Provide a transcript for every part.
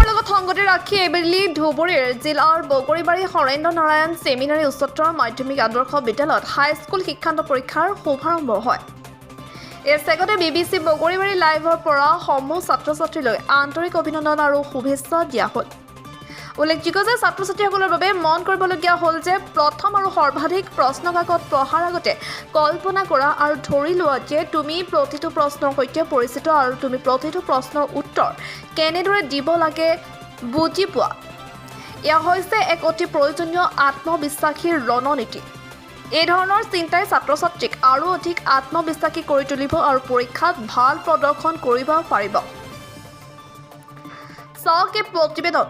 দিৱসৰ লগত সংগতি ৰাখি এইবেলি ধুবুৰীৰ জিলাৰ বগৰীবাৰী হৰেন্দ্ৰ নাৰায়ণ ছেমিনাৰী উচ্চতৰ মাধ্যমিক আদৰ্শ বিদ্যালয়ত হাইস্কুল শিক্ষান্ত পৰীক্ষাৰ শুভাৰম্ভ হয়। এই চেগতে BBC বগৰীবাৰী লাইভৰ পৰা সমূহ ছাত্ৰ-ছাত্ৰীলৈ আন্তৰিক অভিনন্দন আৰু শুভেচ্ছা দিয়া হ'ল। উল্লেখযোগ্য যে ছাত্ৰ-ছাত্ৰীসকলৰ বাবে মন কৰিবলগীয়া হ'ল যে প্ৰথম আৰু সৰ্বাধিক প্ৰশ্ন কাকত পঢ়াৰ আগতে কল্পনা কৰা আৰু ধৰি লোৱা যে তুমি প্ৰতিটো প্ৰশ্নৰ সৈতে পৰিচিত আৰু তুমি প্ৰতিটো প্ৰশ্নৰ উত্তৰ কেনেদৰে দিব লাগে বুজি পোৱা। এয়া হৈছে এক অতি প্ৰয়োজনীয় আত্মবিশ্বাসী ৰণনীতি। এই ধৰণৰ চিন্তাই ছাত্ৰ-ছাত্ৰীক আৰু অধিক আত্মবিশ্বাসী কৰি তুলিব আৰু পৰীক্ষাত ভাল প্ৰদৰ্শন কৰিব পাৰিব। চাওক এই প্ৰতিবেদন।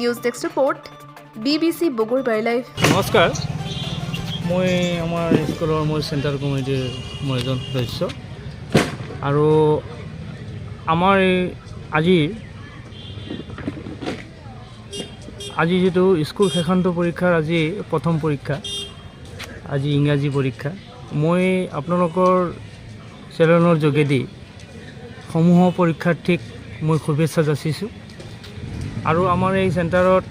News desk report BBC Bogoribari live. নমস্কাৰ, মই আমাৰ স্কুলৰ মোৰ চেণ্টাৰ কমিটিৰ মই এজন সদস্য আৰু আমাৰ আজি যিটো স্কুল শিক্ষান্ত পৰীক্ষাৰ আজি প্ৰথম পৰীক্ষা, আজি ইংৰাজী পৰীক্ষা, মই আপোনালোকৰ চেনেলৰ যোগেদি সমূহ পৰীক্ষাৰ্থীক মই শুভেচ্ছা যাচিছোঁ আৰু আমাৰ এই চেণ্টাৰত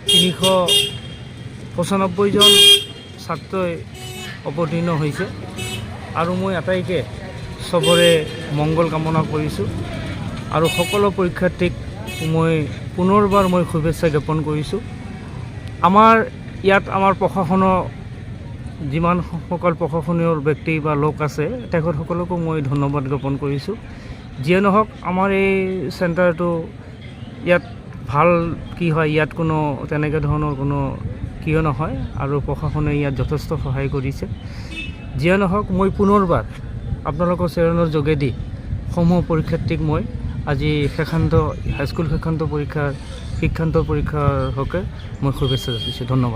395 জন ছাত্ৰই অৱতীৰ্ণ হৈছে আৰু মই আটাইকে চবৰে মংগল কামনা কৰিছোঁ আৰু সকলো পৰীক্ষাৰ্থীক মই পুনৰবাৰ মই শুভেচ্ছা জ্ঞাপন কৰিছোঁ। আমাৰ ইয়াত আমাৰ প্ৰশাসনৰ যিমানসকল প্ৰশাসনীয় ব্যক্তি বা লোক আছে তেখেতসকলকো মই ধন্যবাদ জ্ঞাপন কৰিছোঁ। যিয়ে নহওক, আমাৰ এই চেণ্টাৰটো ইয়াত ভাল কি হয়, ইয়াত কোনো তেনেকৈ ধৰণৰ কোনো কিয় নহয় আৰু প্ৰশাসনে ইয়াত যথেষ্ট সহায় কৰিছে। যিয়ে নহওক, মই পুনৰবাৰ আপোনালোকৰ চেনেলৰ যোগেদি সমূহ পৰীক্ষাৰ্থীক মই আজি হাইস্কুল শিক্ষান্ত পৰীক্ষাৰ হকে মই শুভেচ্ছা যাচিছোঁ। ধন্যবাদ।